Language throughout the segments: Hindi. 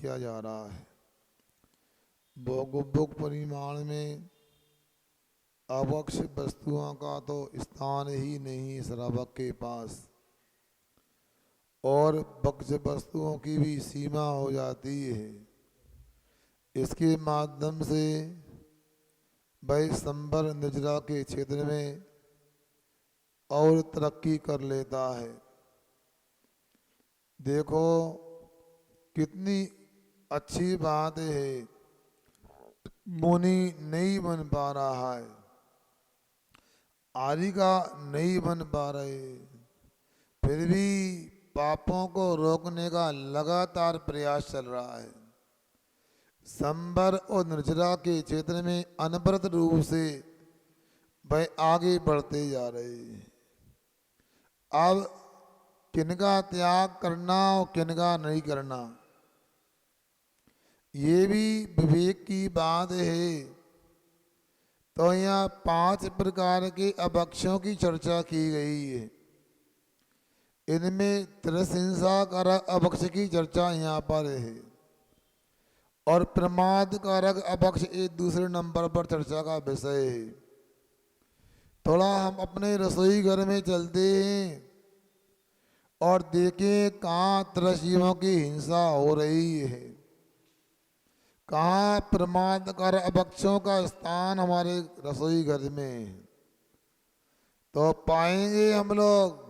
किया जा रहा है। भोग परिमाण में अवक्ष वस्तुओं का तो स्थान ही नहीं श्रावक के पास, और भक्ष वस्तुओं की भी सीमा हो जाती है। इसके माध्यम से वह संबर निजरा के क्षेत्र में और तरक्की कर लेता है। देखो कितनी अच्छी बात है, मुनि नहीं बन पा रहा है, आदि का नहीं बन पा रहे, फिर भी पापों को रोकने का लगातार प्रयास चल रहा है। संबर और निर्जरा के क्षेत्र में अनवरत रूप से वह आगे बढ़ते जा रहे हैं। अब किनका त्याग करना और किनका नहीं करना, ये भी विवेक की बात है। तो यहाँ 5 प्रकार के अभक्षों की चर्चा की गई है। इनमें त्रिहिंसा कारक अभक्ष की चर्चा यहाँ पर है, और प्रमाद कारक अभक्ष एक दूसरे नंबर पर चर्चा का विषय है। थोड़ा हम अपने रसोई घर में चलते हैं और देखें कहाँ त्रिजीवों की हिंसा हो रही है, कहाँ प्रमाद कर अभक्षों का स्थान हमारे रसोई घर में है, तो पाएंगे हम लोग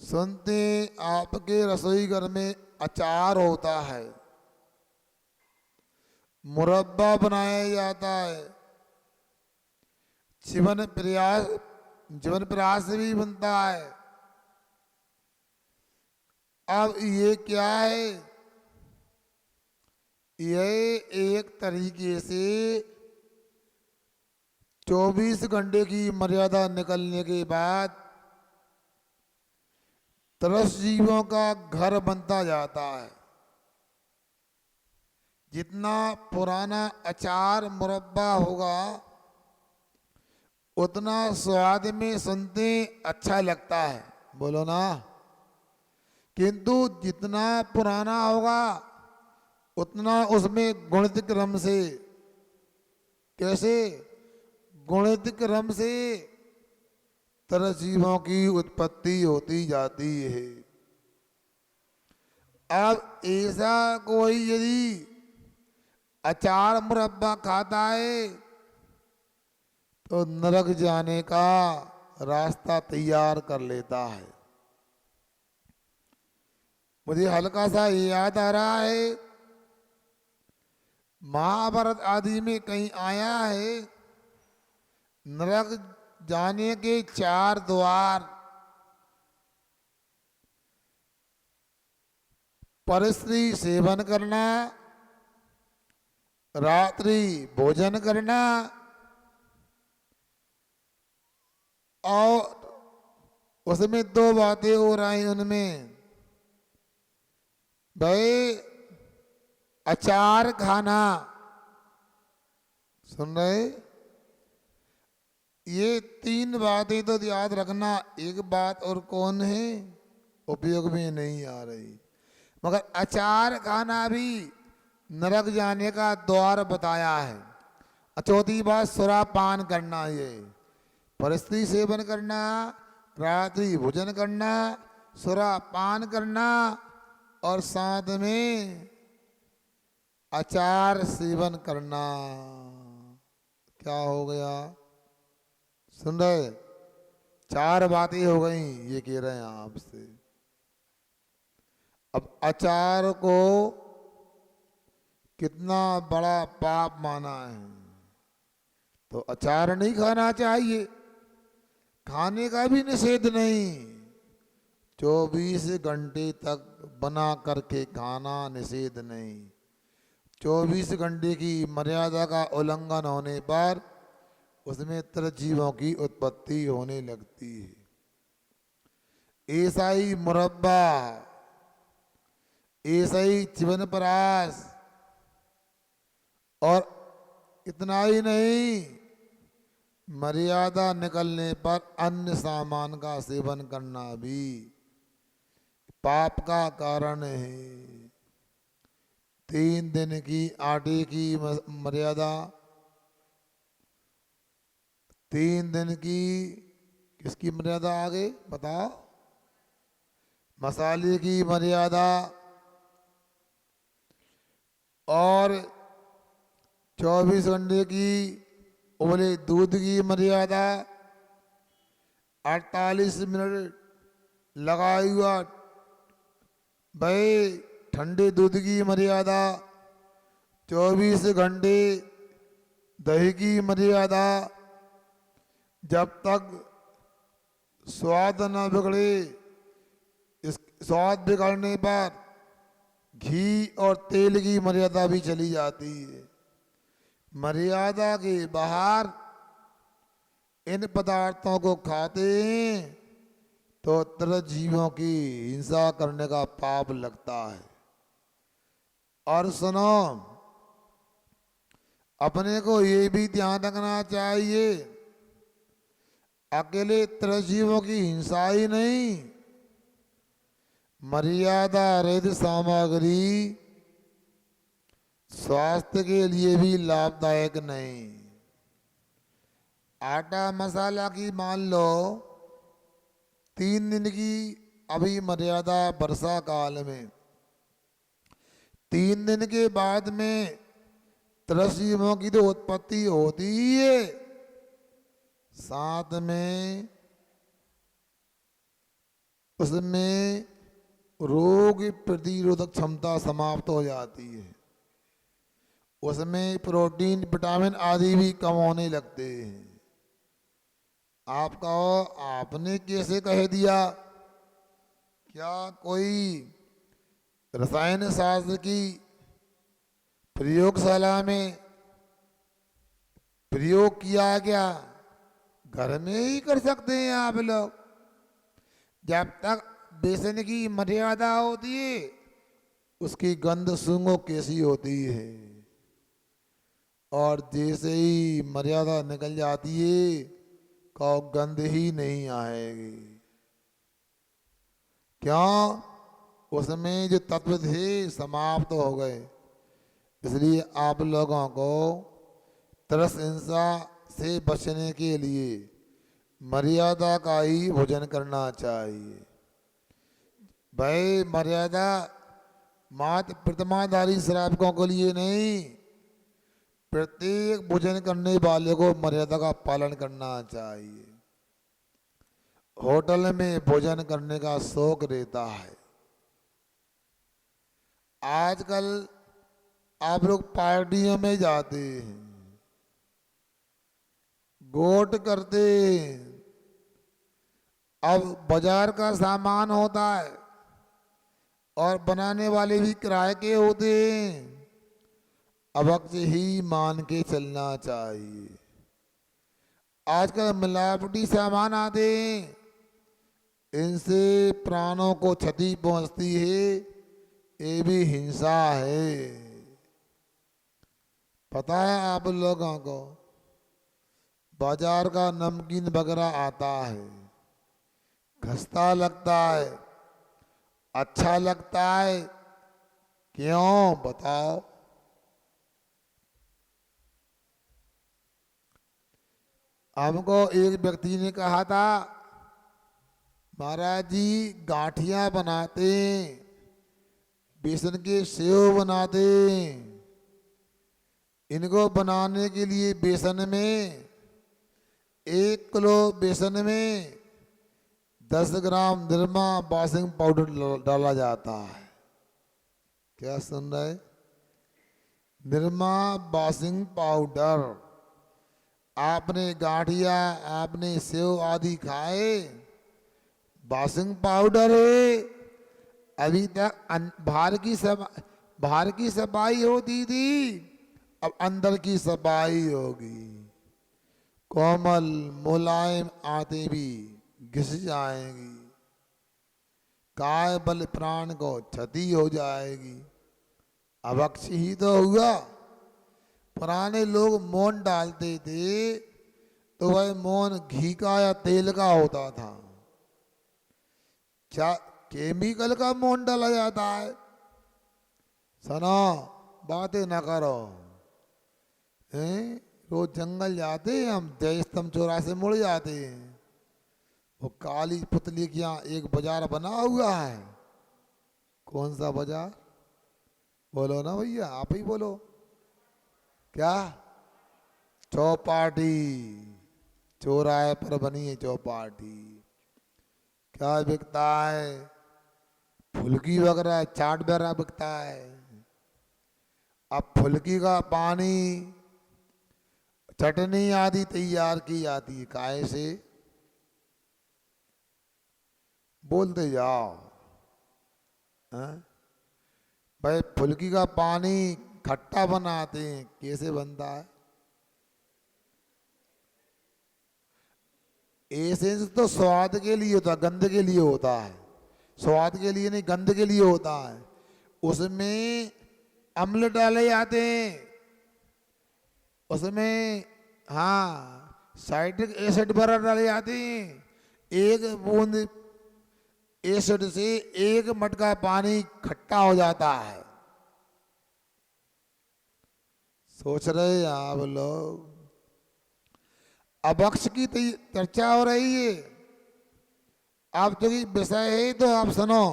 सुनते आपके रसोई घर में अचार होता है, मुरब्बा बनाया जाता है, जीवन प्रयास भी बनता है। अब ये क्या है, यह एक तरीके से 24 घंटे की मर्यादा निकलने के बाद तरस जीवों का घर बनता जाता है। जितना पुराना अचार मुरब्बा होगा उतना स्वाद में सुनते अच्छा लगता है, बोलो ना। किंतु जितना पुराना होगा उतना उसमें गुणित क्रम से, कैसे गुणित क्रम से तरजीवों की उत्पत्ति होती जाती है। अब ऐसा कोई यदि अचार मुरब्बा खाता है तो नरक जाने का रास्ता तैयार कर लेता है। मुझे हल्का सा याद आ रहा है, महाभारत आदि में कहीं आया है, नरक जाने के 4 द्वार, परस्त्री सेवन करना, रात्रि भोजन करना, और उसमें 2 बातें हो रही उनमें, भाई अचार खाना, सुन रहे, ये 3 बातें तो याद रखना। एक बात और कौन है उपयोग में नहीं आ रही, मगर अचार खाना भी नरक जाने का द्वार बताया है। 4थी बात सुरापान करना, ये परस्त्री सेवन करना, रात्रि भोजन करना, सुरापान करना, और साथ में अचार सेवन करना। क्या हो गया, सुन रहे, 4 बातें हो गई, ये कह रहे हैं आपसे। अब अचार को कितना बड़ा पाप माना है, तो अचार नहीं खाना चाहिए, खाने का भी निषेध नहीं, 24 घंटे तक बना करके खाना निषेध नहीं। 24 घंटे की मर्यादा का उल्लंघन होने पर उसमें तरजीवों की उत्पत्ति होने लगती है। ऐसा ही मुरब्बा, ऐसा ही च्यवनप्राश, और इतना ही नहीं, मर्यादा निकलने पर अन्य सामान का सेवन करना भी पाप का कारण है। 3 दिन की आटे की मर्यादा, 3 दिन की किसकी मर्यादा आगे बताओ, मसाले की मर्यादा, और 24 घंटे की उबले दूध की मर्यादा, 48 मिनट लगाया हुआ भाई ठंडे दूध की मर्यादा, 24 घंटे दही की मर्यादा, जब तक स्वाद न बिगड़े, इस स्वाद बिगड़ने पर घी और तेल की मर्यादा भी चली जाती है। मर्यादा के बाहर इन पदार्थों को खाते हैं तो तरह जीवों की हिंसा करने का पाप लगता है। और सुनो, अपने को ये भी ध्यान रखना चाहिए, अकेले तरह जीवों की हिंसा ही नहीं, मर्यादा रहित सामग्री स्वास्थ्य के लिए भी लाभदायक नहीं। आटा मसाला की मान लो 3 दिन की अभी मर्यादा वर्षा काल में, 3 दिन के बाद में तरसीमों की तो उत्पत्ति होती ही है, साथ में उसमें रोग प्रतिरोधक क्षमता समाप्त हो जाती है, उसमें प्रोटीन विटामिन आदि भी कम होने लगते हैं। आप कहो आपने कैसे कह दिया, क्या कोई रसायन शास्त्र की प्रयोगशाला में प्रयोग किया क्या? घर में ही कर सकते हैं आप लोग। जब तक बेसन की मर्यादा होती है उसकी गंध सूंघो कैसी होती है, और जैसे ही मर्यादा निकल जाती है को गंध ही नहीं आएगी। क्यों? उसमें जो तत्व थे समाप्त हो गए। इसलिए आप लोगों को तरस हिंसा से बचने के लिए मर्यादा का ही भोजन करना चाहिए। भाई मर्यादा मात्र प्रतिमाधारी श्रावकों के लिए नहीं, प्रत्येक भोजन करने वाले को मर्यादा का पालन करना चाहिए। होटल में भोजन करने का शौक रहता है। आजकल आप लोग पार्टियों में जाते हैं, गोट करते हैं, अब बाजार का सामान होता है और बनाने वाले भी किराए के होते हैं। अब वक्त ही मान के चलना चाहिए। आजकल मिलावटी सामान आते हैं, इनसे प्राणों को क्षति पहुंचती है, ये भी हिंसा है। पता है आप लोगों को? बाजार का नमकीन वगैरह आता है, खस्ता लगता है, अच्छा लगता है, क्यों बताओ? हमको एक व्यक्ति ने कहा था, महाराज जी गांठियां बनाते, बेसन के सेव बनाते, इनको बनाने के लिए बेसन में 1 किलो बेसन में 10 ग्राम निरमा वॉशिंग पाउडर डाला जाता है। क्या सुन रहे? Nirma washing powder. आपने गांठिया, आपने सेव आदि खाए, वॉशिंग पाउडर है। अभी तक बाहर की सफाई होती थी, अब अंदर की सफाई होगी। कोमल मुलायम आते भी घिस जाएंगी, काय बल प्राण को क्षति हो जाएगी। अवक्ष ही तो हुआ। पुराने लोग मोन डालते थे तो वह मोन घी का या तेल का होता था, क्या केमिकल का मोन डाला जाता है? सुनो, बातें ना करो। हैं, रोज जंगल जाते हैं हम, जयस्तंभ चौराहे मुड़ जाते हैं। वो काली पुतली के यहाँ एक बाजार बना हुआ है। कौन सा बाजार? बोलो ना भैया, आप ही बोलो। क्या? चौपाटी। चौराहे पर बनी है चौपाटी। क्या बिकता है? फुल्की वगैरह, चाट वगैरह बिकता है। अब फुल्की का पानी, चटनी आदि तैयार की जाती है। काहे से? बोलते जाओ। हाँ? भाई फुल्की का पानी खट्टा बनाते हैं, कैसे बनता है? एसेंस तो स्वाद के लिए होता है, गंध के लिए होता है। स्वाद के लिए नहीं, गंध के लिए होता है। उसमें अम्ल डाले जाते हैं, उसमें हाँ साइट्रिक एसिड वगैरह डाले जाते हैं। एक बूंद एसिड से एक मटका पानी खट्टा हो जाता है। सोच रहे हैं आप लोग? अभक्ष की चर्चा हो रही है। आप जो विषय है तो आप सुनो।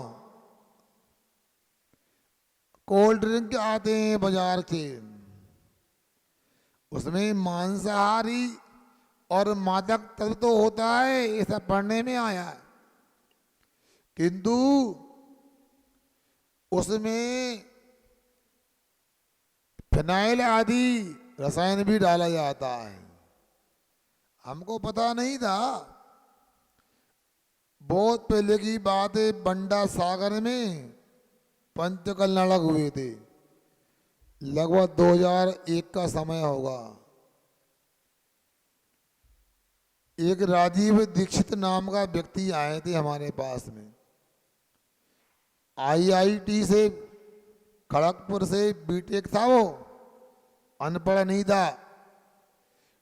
कोल्ड ड्रिंक आते हैं बाजार से, उसमें मांसाहारी और मादक तत्व तो होता है, ऐसा पढ़ने में आया है। किंतु उसमें फिनाइल आदि रसायन भी डाला जाता है। हमको पता नहीं था। बहुत पहले की बात है, बंडा सागर में पंचकल नाटक हुए थे। लगभग 2001 का समय होगा। एक राजीव दीक्षित नाम का व्यक्ति आए थे हमारे पास में। आईआईटी से, खड़गपुर से बीटेक था वो, अनपढ़ नहीं था।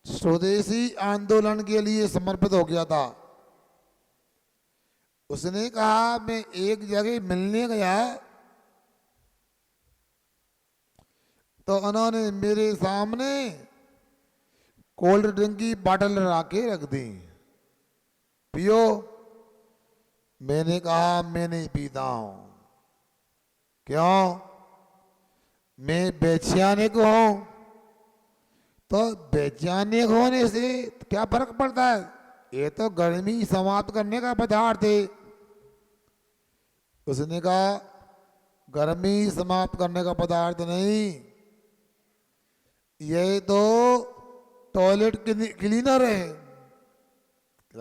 स्वदेशी आंदोलन के लिए समर्पित हो गया था। उसने कहा मैं एक जगह मिलने गया तो उन्होंने मेरे सामने कोल्ड ड्रिंक की बोतल रख के रख दी, पियो। मैंने कहा मैं नहीं पीता हूं। क्यों? मैं वैज्ञानिक हूं। तो वैज्ञानिक होने से क्या फर्क पड़ता है? ये तो गर्मी समाप्त करने का पदार्थ है। उसने कहा गर्मी समाप्त करने का पदार्थ नहीं, ये तो टॉयलेट क्लीनर है।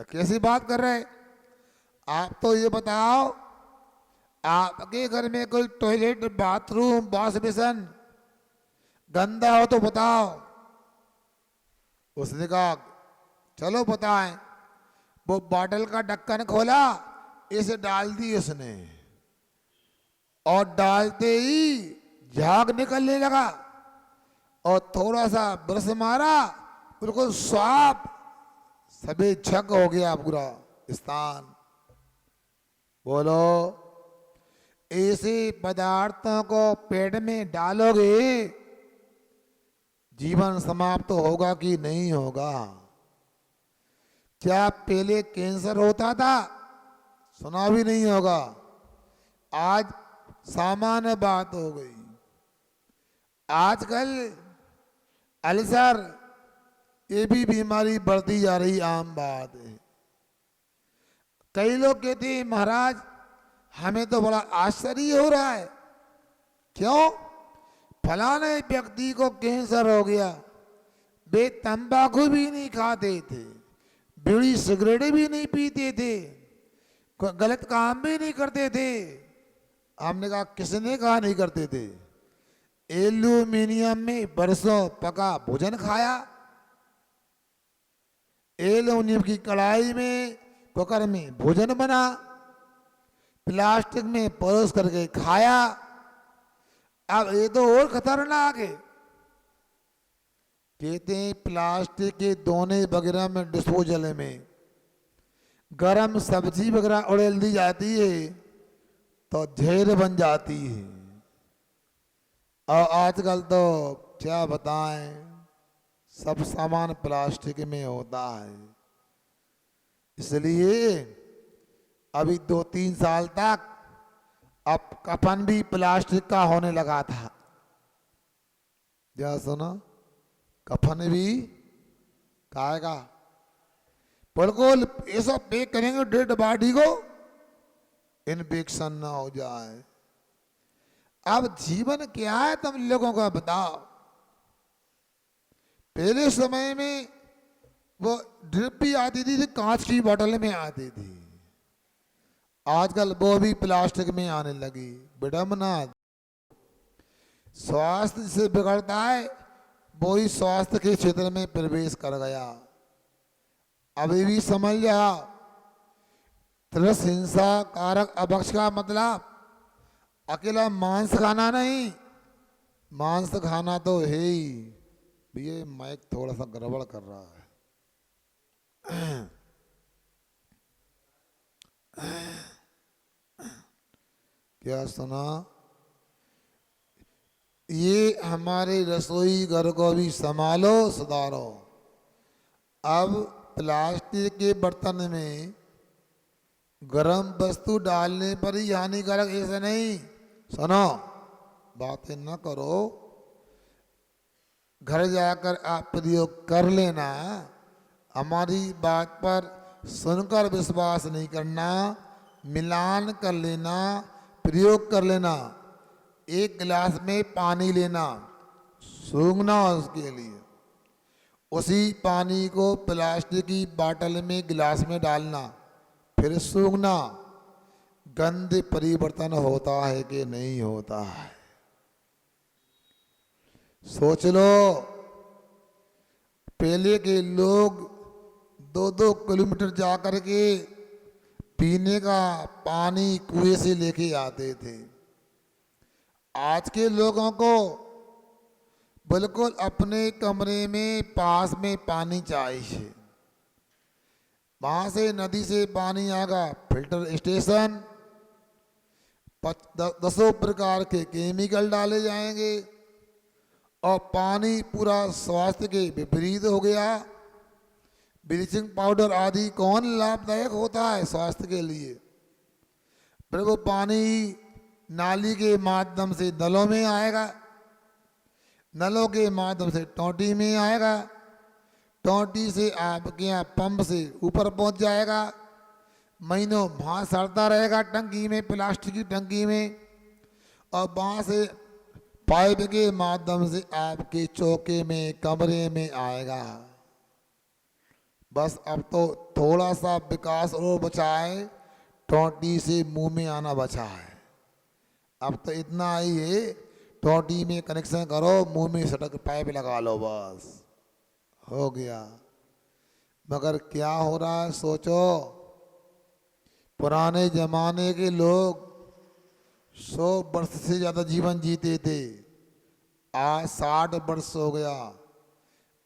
कैसी बात कर रहे हैं आप? तो ये बताओ, आपके घर में कोई टॉयलेट, बाथरूम, वॉश बेसिन गंदा हो तो बताओ। उसने कहा चलो बताएं। वो बॉटल का ढक्कन खोला, इसे डाल दी उसने, और डालते ही झाग निकलने लगा, और थोड़ा सा ब्रश मारा, बिल्कुल साफ सफेद छक हो गया पूरा स्थान। बोलो, ऐसे पदार्थों को पेट में डालोगे, जीवन समाप्त होगा कि नहीं होगा? क्या पहले कैंसर होता था? सुना भी नहीं होगा। आज सामान्य बात हो गई। आजकल अल्सर, ये भी बीमारी बढ़ती जा रही, आम बात है। कई लोग कहते हैं महाराज हमें तो बड़ा आश्चर्य हो रहा है। क्यों? फलाने व्यक्ति को कैंसर हो गया, वे तंबाकू भी नहीं खाते थे, बीड़ी सिगरेट भी नहीं पीते थे, गलत काम भी नहीं करते थे। हमने कहा किसने कहा नहीं करते थे? एल्यूमिनियम में बरसों पका भोजन खाया, एल्यूमिनियम की कढ़ाई में, कुकर में भोजन बना, प्लास्टिक में परोस करके खाया। अब ये तो और खतरनाक है। कहते हैं प्लास्टिक के दोने वगैरह में, डिस्पोजल में गरम सब्जी वगैरह उड़ेल दी जाती है तो जहर बन जाती है। और आजकल तो क्या बताएं, सब सामान प्लास्टिक में होता है। इसलिए अभी 2-3 साल तक अब कफन भी प्लास्टिक का होने लगा था। क्या सुना? कफन भी काहे का? बिल्कुल ये सब पैक करेंगे डेड बॉडी को, इन्फेक्शन ना हो जाए। अब जीवन क्या है तुम लोगों का बताओ। पहले समय में वो ड्रिप भी आती थी जो कांच की बोतल में आती थी, आजकल वो भी प्लास्टिक में आने लगी। विडम्बना। स्वास्थ्य से बिगड़ता है वो ही स्वास्थ्य के क्षेत्र में प्रवेश कर गया। अभी भी समझ जा, त्रस हिंसा कारक अभक्ष का मतलब अकेला मांस खाना नहीं, मांस खाना तो है ही। ये माइक थोड़ा सा गड़बड़ कर रहा है। क्या सुना? ये हमारे रसोई घर को भी संभालो, सुधारो। अब प्लास्टिक के बर्तन में गर्म वस्तु डालने पर ही हानिकारक, ऐसा नहीं। सुनो, बातें न करो, घर जाकर आप प्रयोग कर लेना। हमारी बात पर सुनकर विश्वास नहीं करना, मिलान कर लेना, प्रयोग कर लेना। एक गिलास में पानी लेना, सूंघना उसके लिए, उसी पानी को प्लास्टिक की बाटल में गिलास में डालना, फिर सूंघना। गंध परिवर्तन होता है कि नहीं होता है? सोच लो, पहले के लोग 2-2 किलोमीटर जाकर के पीने का पानी कुएं से लेके आते थे। आज के लोगों को बिल्कुल अपने कमरे में पास में पानी चाहिए। वहां से नदी से पानी आएगा, फिल्टर स्टेशन, 10 प्रकार के केमिकल डाले जाएंगे और पानी पूरा स्वास्थ्य के विपरीत हो गया। ब्लीचिंग पाउडर आदि कौन लाभदायक होता है स्वास्थ्य के लिए? फिर वो पानी नाली के माध्यम से नलों में आएगा, नलों के माध्यम से टोंटी में आएगा, टोंटी से आपके यहाँ पंप से ऊपर पहुंच जाएगा। महीनों वहाँ सड़ता रहेगा टंकी में, प्लास्टिक की टंकी में, और वहाँ से पाइप के माध्यम से आपके चौके में, कमरे में आएगा। बस अब तो थोड़ा सा विकास और बचा है, टोंटी से मुंह में आना बचा है। अब तो इतना ही है, टोंटी में कनेक्शन करो, मुंह में सटक पाइप लगा लो, बस हो गया। मगर क्या हो रहा है सोचो। पुराने जमाने के लोग 100 वर्ष से ज़्यादा जीवन जीते थे, आज 60 वर्ष हो गया।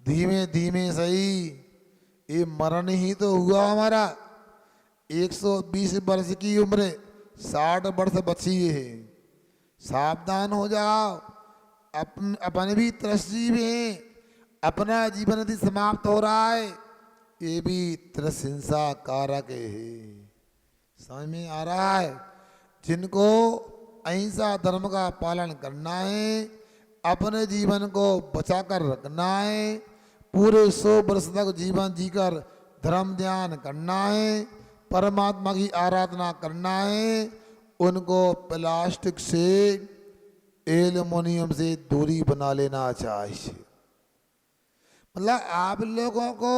धीमे धीमे सही, ये मरण ही तो हुआ हमारा। 120 वर्ष की उम्र, 60 वर्ष बची है। सावधान हो जाओ, अपन भी त्रसजीव हैं, अपना जीवन यदि समाप्त हो रहा है, ये भी त्रस हिंसा कारक है। समझ में आ रहा है? जिनको अहिंसा धर्म का पालन करना है, अपने जीवन को बचाकर रखना है, पूरे 100 वर्ष तक जीवन जीकर धर्म ध्यान करना है, परमात्मा की आराधना करना है, उनको प्लास्टिक से, एल्युमिनियम से दूरी बना लेना चाहिए। मतलब आप लोगों को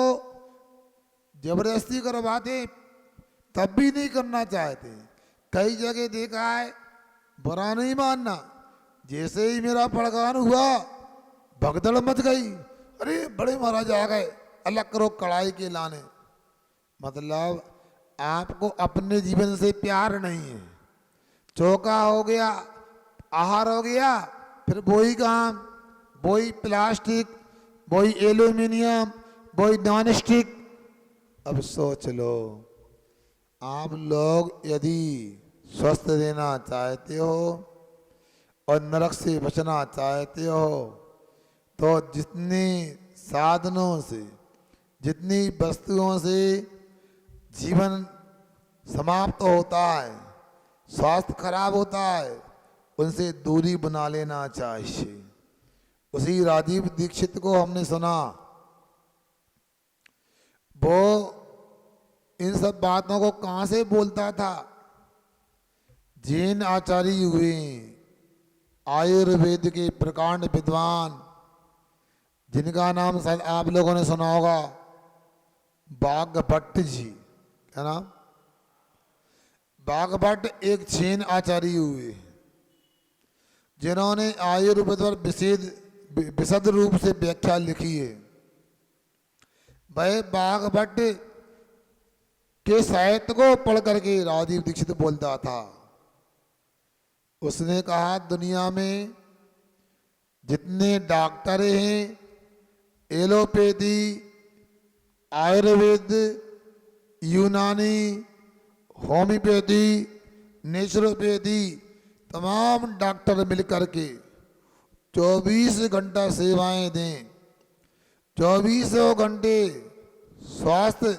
जबरदस्ती करवाते तब भी नहीं करना चाहते। कई जगह देखा है, बुरा नहीं मानना, जैसे ही मेरा पड़गान हुआ भगदड़ मच गई, अरे बड़े महाराज आ गए, अलग करो कढ़ाई के लाने। मतलब आपको अपने जीवन से प्यार नहीं है। चौका हो गया, आहार हो गया, फिर वही काम, वही प्लास्टिक, वही एल्यूमिनियम, वही नॉन स्टिक। अब सोच लो, आप लोग यदि स्वस्थ रहना चाहते हो और नरक से बचना चाहते हो तो जितने साधनों से, जितनी वस्तुओं से जीवन समाप्त होता है, स्वास्थ्य खराब होता है, उनसे दूरी बना लेना चाहिए। उसी राजीव दीक्षित को हमने सुना, वो इन सब बातों को कहाँ से बोलता था? जैन आचार्य हुए, आयुर्वेद के प्रकांड विद्वान, जिनका नाम शायद आप लोगों ने सुना होगा, बागभट्ट जी। क्या नाम? बागभट्ट एक जैन आचार्य हुए जिन्होंने आयुर्वेद पर विशद रूप से व्याख्या लिखी है। वह बागभट्ट के साहित्य को पढ़ करके राजीव दीक्षित बोलता था। उसने कहा, दुनिया में जितने डॉक्टर हैं, एलोपैथी, आयुर्वेद, यूनानी, होम्योपैथी, नेचुरोपैथी, तमाम डॉक्टर मिलकर के 24 घंटा सेवाएं दें, 24 घंटे स्वास्थ्य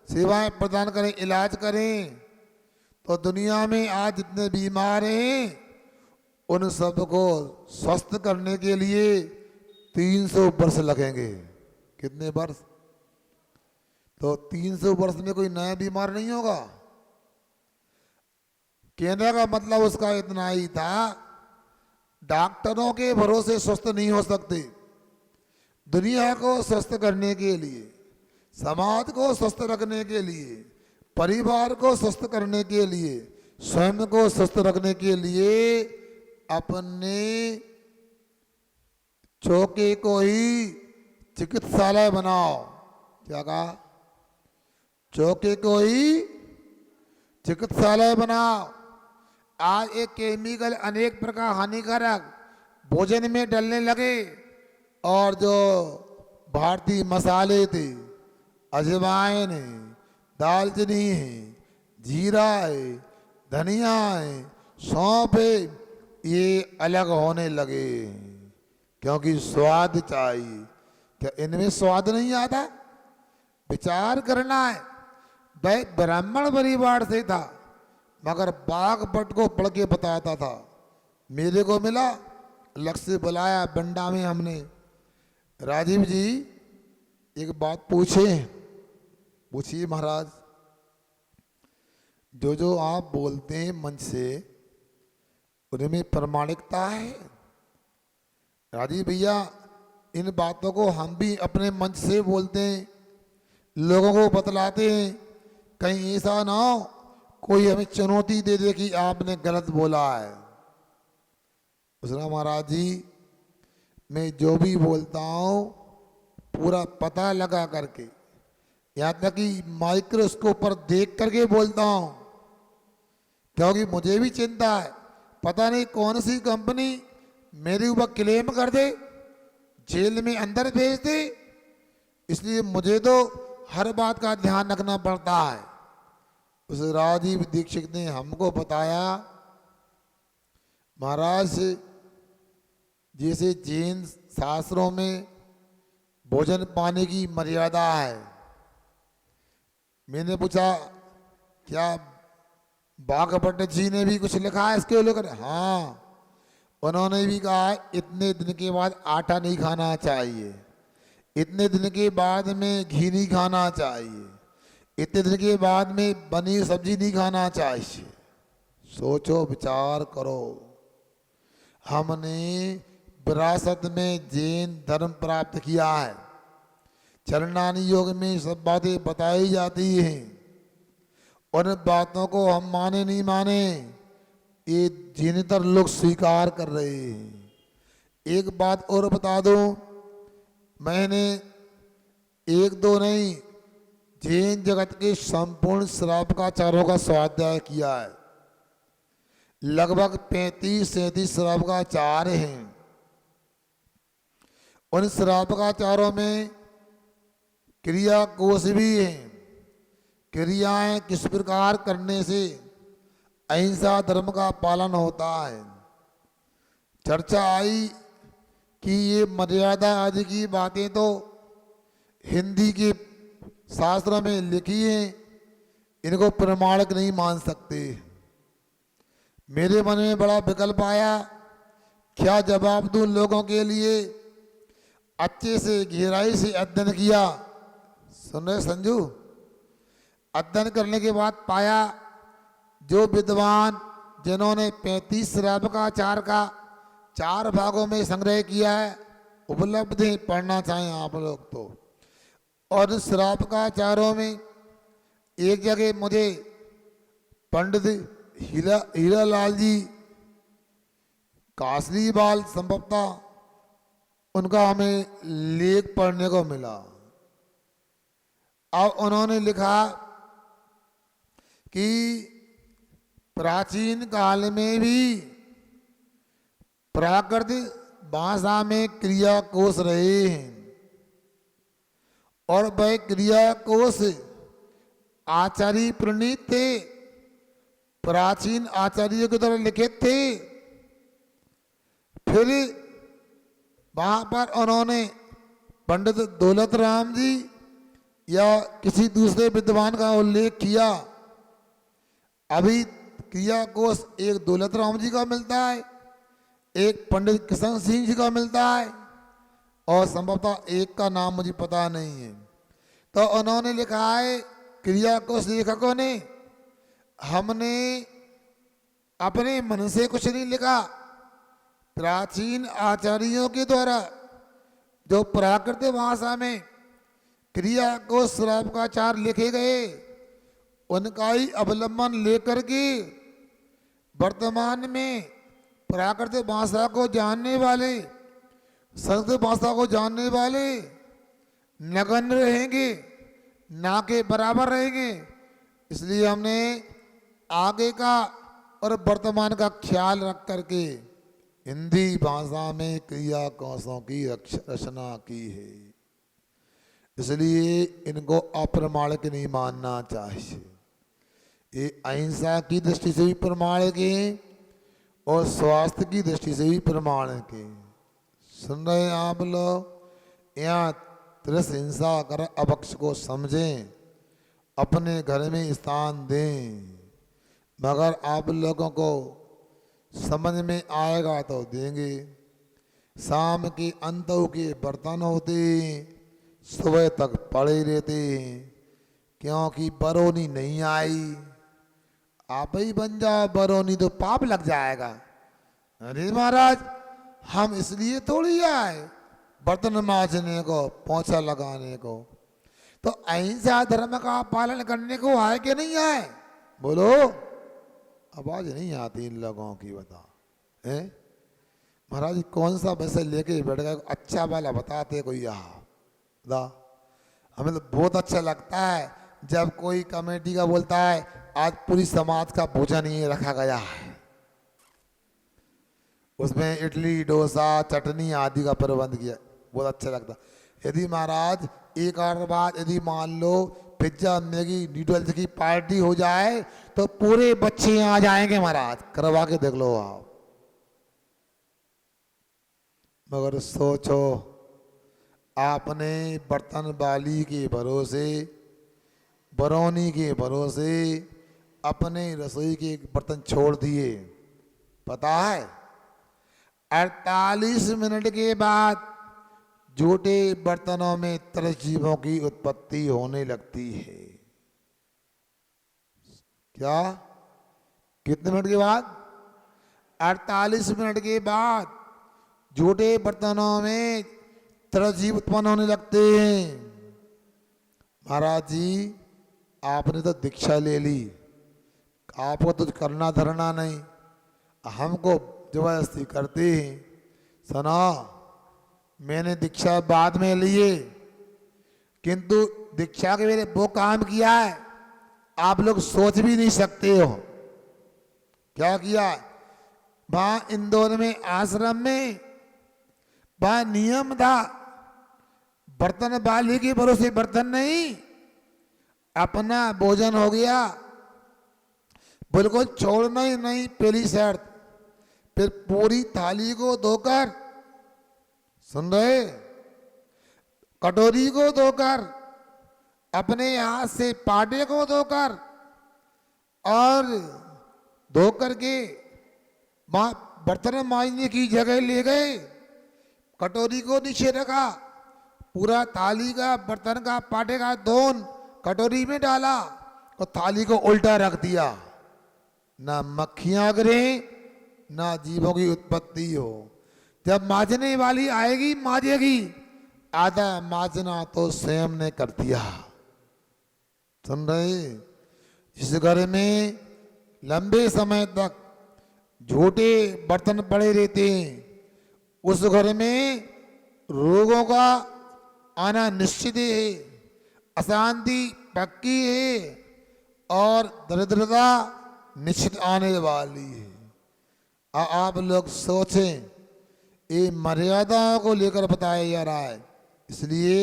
सेवाएं प्रदान करें, इलाज करें, तो दुनिया में आज जितने बीमार हैं उन सबको स्वस्थ करने के लिए 300 वर्ष लगेंगे। कितने वर्ष? तो 300 वर्ष में कोई नया बीमार नहीं होगा। कहने का मतलब उसका इतना ही था, डॉक्टरों के भरोसे स्वस्थ नहीं हो सकते। दुनिया को स्वस्थ करने के लिए, समाज को स्वस्थ रखने के लिए, परिवार को स्वस्थ करने के लिए, स्वयं को स्वस्थ रखने के लिए अपने चौके को ही चिकित्सालय बनाओ। क्या कहा? चौके को ही चिकित्सालय बनाओ। आज एक केमिकल अनेक प्रकार हानिकारक भोजन में डलने लगे, और जो भारतीय मसाले थे, अजवाइन है, दालचीनी है, जीरा है, धनिया है, सौंफ है, ये अलग होने लगे क्योंकि स्वाद चाहिए। क्या इनमें स्वाद नहीं आता? विचार करना है। वह ब्राह्मण परिवार से था, मगर बागभट्ट को पढ़ के बताता था। मेरे को मिला, लक्ष्य से बुलाया बंडा में हमने, राजीव जी एक बात पूछिए महाराज। जो आप बोलते हैं मंच से, उनमें प्रामाणिकता है? राजीव भैया, इन बातों को हम भी अपने मंच से बोलते हैं, लोगों को बतलाते हैं, कहीं ऐसा ना हो कोई हमें चुनौती दे दे कि आपने गलत बोला है। उसने, महाराज जी मैं जो भी बोलता हूँ पूरा पता लगा करके, यहाँ तक कि माइक्रोस्कोप पर देख करके बोलता हूँ, क्योंकि मुझे भी चिंता है, पता नहीं कौन सी कंपनी मेरे ऊपर क्लेम कर दे, जेल में अंदर भेज दे। इसलिए मुझे तो हर बात का ध्यान रखना पड़ता है। उस राजीव दीक्षित ने हमको बताया, महाराज जैसे जैन शास्त्रों में भोजन पाने की मर्यादा है। मैंने पूछा, क्या बागभट्ट जी ने भी कुछ लिखा है इसके लेकर? हाँ, उन्होंने भी कहा इतने दिन के बाद आटा नहीं खाना चाहिए, इतने दिन के बाद में घी नहीं खाना चाहिए, इतने दिन के बाद में बनी सब्जी नहीं खाना चाहिए। सोचो, विचार करो। हमने विरासत में जैन धर्म प्राप्त किया है, चरणानी योग में सब बातें बताई जाती हैं, उन बातों को हम माने नहीं माने, ये जिनतर लोग स्वीकार कर रहे हैं। एक बात और बता दूं, मैंने एक दो नहीं, जैन जगत के संपूर्ण श्रावकाचार्यों का स्वाध्याय किया है। लगभग 35-37 श्रावकाचार्य हैं। उन श्रावकाचार्यों में क्रिया कोश भी हैं। क्रियाएं किस प्रकार करने से अहिंसा धर्म का पालन होता है, चर्चा आई कि ये मर्यादा आदि की बातें तो हिंदी के शास्त्रों में लिखी हैं, इनको प्रमाणिक नहीं मान सकते। मेरे मन में बड़ा विकल्प आया, क्या जवाब दूं लोगों के लिए। अच्छे से गहराई से अध्ययन किया। सुन रहे संजू? अध्ययन करने के बाद पाया जो विद्वान जिन्होंने 35 श्रावकाचार का 4 भागों में संग्रह किया है, उपलब्ध है, पढ़ना चाहें आप लोग तो। और श्रावकाचारों में एक जगह मुझे पंडित हीरालाल जी कासलीवाल संभवतः उनका हमें लेख पढ़ने को मिला। अब उन्होंने लिखा कि प्राचीन काल में भी प्राकृतिक भाषा में क्रिया कोश रहे हैं और वह क्रिया कोश आचार्य प्रणीत थे, प्राचीन आचार्यों के द्वारा लिखित थे। फिर वहां पर उन्होंने पंडित दौलत राम जी या किसी दूसरे विद्वान का उल्लेख किया। अभी क्रिया कोश एक दौलत राम जी का मिलता है, एक पंडित किशन सिंह जी का मिलता है, और संभवतः एक का नाम मुझे पता नहीं है। तो उन्होंने लिखा है, क्रिया कोश लेखकों ने, हमने अपने मन से कुछ नहीं लिखा, प्राचीन आचार्यों के द्वारा जो प्राकृतिक भाषा में क्रिया कोश श्रावकाचार लिखे गए उनका ही अवलंबन लेकर के वर्तमान में प्राकृतिक भाषा को जानने वाले, संस्कृत भाषा को जानने वाले नगण्य रहेंगे, ना के बराबर रहेंगे। इसलिए हमने आगे का और वर्तमान का ख्याल रख करके हिंदी भाषा में क्रिया कोशों की रचना की है। इसलिए इनको अप्रमाणिक नहीं मानना चाहिए। ये अहिंसा की दृष्टि से भी प्रमाणिक है और स्वास्थ्य की दृष्टि से भी प्रमाणिक है। सुन रहे हैं आप लोग? यहाँ त्रिस हिंसा कर अपक्ष को समझें, अपने घर में स्थान दें, मगर आप लोगों को समझ में आएगा तो देंगे। शाम के अंत के बर्तन होते सुबह तक पड़े रहते हैं, क्योंकि बरौनी नहीं आई। आप ही बन जाओ बरौनी तो पाप लग जाएगा। अरे महाराज, हम इसलिए थोड़ी आए बर्तन मांजने को, पोछा लगाने को। तो अहिंसा धर्म का पालन करने को आए कि नहीं आए? बोलो। आवाज नहीं आती इन लोगों की, बता है महाराज कौन सा वैसे लेके बैठ गए? अच्छा वाला बताते कोई यहाँ दा। हमें तो बहुत अच्छा लगता है जब कोई कमेटी का बोलता है आज पूरी समाज का भोजन ही रखा गया है, उसमें इडली डोसा चटनी आदि का प्रबंध किया, बहुत अच्छा लगता। यदि महाराज एक और बात, यदि मान लो पिज्जा मैगी नूडल्स की पार्टी हो जाए तो पूरे बच्चे आ जाएंगे महाराज, करवा के देख लो आप। मगर सोचो, आपने बर्तन बाली के भरोसे, बरौनी के भरोसे अपने रसोई के बर्तन छोड़ दिए। पता है 48 मिनट के बाद जूठे बर्तनों में तरजीवों की उत्पत्ति होने लगती है। क्या? कितने मिनट के बाद? 48 मिनट के बाद जूठे बर्तनों में तरजीव उत्पन्न होने लगते हैं। महाराज जी, आपने तो दीक्षा ले ली, आपको तो करना धरना नहीं, हमको जबरदस्ती करते हैं। सुना, मैंने दीक्षा बाद में लिए, किंतु दीक्षा के मेरे वो काम किया है आप लोग सोच भी नहीं सकते हो। क्या किया? वहां इंदौर में आश्रम में वहां नियम था, बर्तन बाली के भरोसे बर्तन नहीं, अपना भोजन हो गया बिल्कुल छोड़ना ही नहीं। पहली शर्त, फिर पूरी थाली को धोकर, सुन रहे, कटोरी को धोकर, अपने हाथ से पाटे को धोकर और धो करके बर्तन मांजने की जगह ले गए, कटोरी को नीचे रखा, पूरा थाली का बर्तन का पाटे का धोन कटोरी में डाला और थाली को उल्टा रख दिया। ना मक्खियां गिरे, ना जीवों की उत्पत्ति हो। जब मांजने वाली आएगी मांजेगी, आधा मांजना तो स्वयं ने कर दिया। सुन रहे, जिस घर में लंबे समय तक झूठे बर्तन पड़े रहते हैं, उस घर में रोगों का आना निश्चित है, अशांति पक्की है और दरिद्रता निश्चित आने वाली है। आप लोग सोचें, ये मर्यादाओं को लेकर बताया जा रहा है। इसलिए